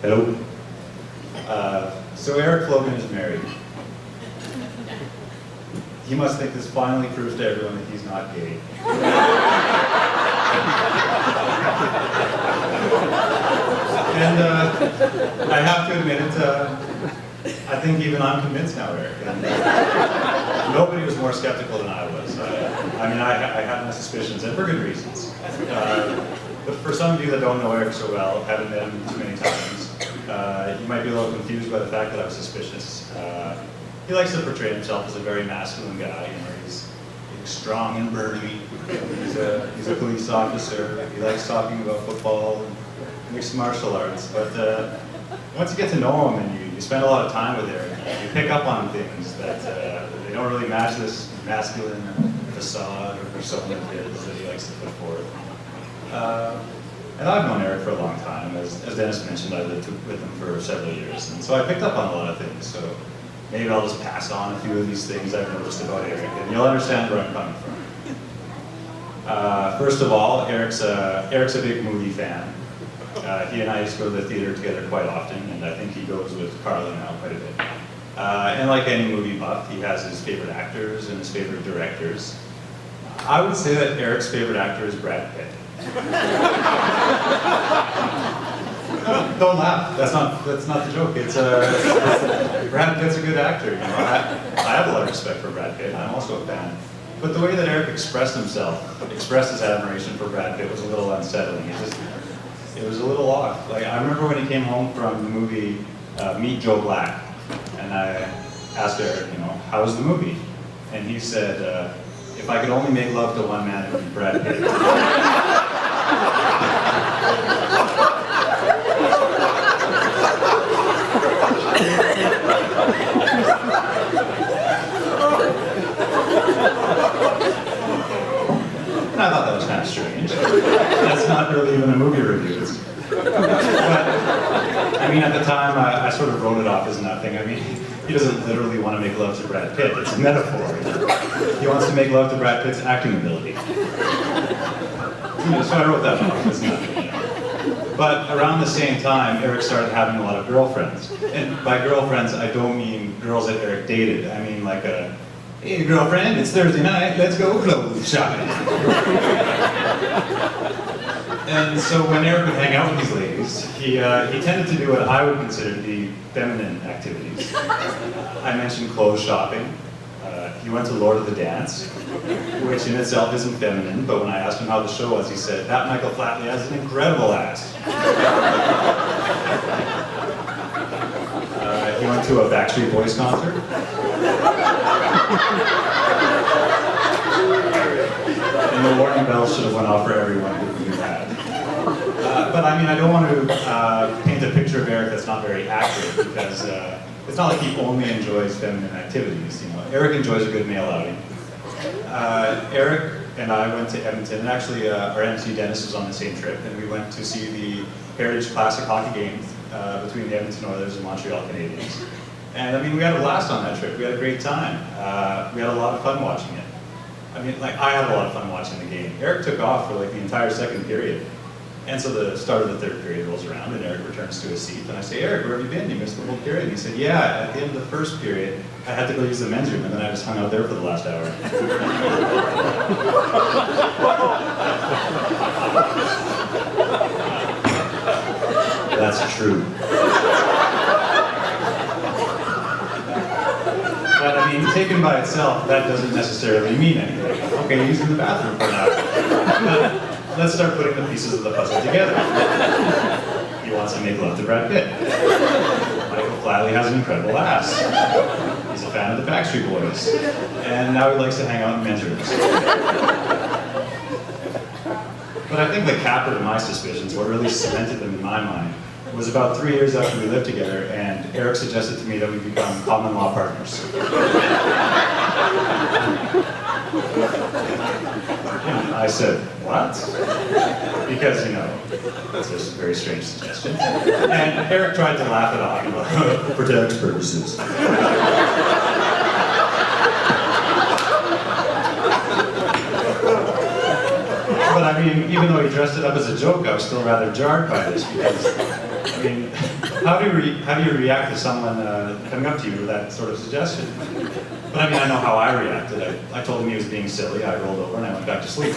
Hello. So Eric Flogan is married. He must think this finally proves to everyone that he's not gay. And I have to admit it, I think even I'm convinced now, Eric. And nobody was more skeptical than I was. I mean, I had my suspicions, and for good reasons. But for some of you that don't know Eric so well, haven't met him too many times, you might be a little confused by the fact that I was suspicious. He likes to portray himself as a very masculine guy. You know, he's strong and burly. He's a police officer. He likes talking about football and mixed martial arts. But once you get to know him and you spend a lot of time with Eric, you pick up on things that they don't really match this masculine facade or persona of his that he likes to put forth. And I've known Eric for a long time. As Dennis mentioned, I lived with him for several years. And so I picked up on a lot of things. So maybe I'll just pass on a few of these things I've noticed about Eric, and you'll understand where I'm coming from. First of all, Eric's a big movie fan. He and I used to go to the theater together quite often, and I think he goes with Carla now quite a bit. And like any movie buff, he has his favorite actors and his favorite directors. I would say that Eric's favorite actor is Brad Pitt. Don't laugh. That's not the joke. Brad Pitt's a good actor. You know, I have a lot of respect for Brad Pitt. I'm also a fan. But the way that Eric expressed his admiration for Brad Pitt was a little unsettling. It was a little off. Like, I remember when he came home from the movie Meet Joe Black, and I asked Eric, you know, how was the movie? And he said, if I could only make love to one man, it would be Brad Pitt. I thought that was kind of strange. That's not really even a movie review. But, I mean, at the time, I sort of wrote it off as nothing. I mean, he doesn't literally want to make love to Brad Pitt. It's a metaphor. He wants to make love to Brad Pitt's acting ability. You know, so I wrote that off as nothing. You know. But around the same time, Eric started having a lot of girlfriends. And by girlfriends, I don't mean girls that Eric dated. I mean like a, hey girlfriend, it's Thursday night, let's go clothes shopping. And so when Eric would hang out with these ladies, he tended to do what I would consider to be feminine activities. I mentioned clothes shopping. He went to Lord of the Dance, which in itself isn't feminine, but when I asked him how the show was, he said, that Michael Flatley has an incredible ass. He went to a Backstreet Boys concert. And the warning bells should have went off for everyone who knew that. But I mean, I don't want to paint a picture of Eric that's not very accurate, because it's not like he only enjoys feminine activities. You know, Eric enjoys a good male outing. Eric and I went to Edmonton, and actually our MC Dennis was on the same trip, and we went to see the Heritage Classic hockey game between the Edmonton Oilers and Montreal Canadiens. And I mean, we had a blast on that trip. We had a great time. We had a lot of fun watching it. I mean, like, I had a lot of fun watching the game. Eric took off for like the entire second period. And so the start of the third period rolls around, and Eric returns to his seat. And I say, Eric, where have you been? You missed the whole period. And he said, yeah, at the end of the first period, I had to go use the men's room, and then I just hung out there for the last hour. That's true. But I mean, taken by itself, that doesn't necessarily mean anything. Okay, he's in the bathroom for an hour. But let's start putting the pieces of the puzzle together. He wants to make love to Brad Pitt. Michael Flatley has an incredible ass. He's a fan of the Backstreet Boys. And now he likes to hang out in men's rooms. But I think the capper to my suspicions, what really cemented them in my mind, was about 3 years after we lived together, and Eric suggested to me that we become common law partners. And I said, what? Because, you know, that's a very strange suggestion. And Eric tried to laugh it off, you know, for tax purposes. But I mean, even though he dressed it up as a joke, I was still rather jarred by this, because I mean, how do you react to someone coming up to you with that sort of suggestion? But I mean, I know how I reacted. I told him he was being silly, I rolled over and I went back to sleep.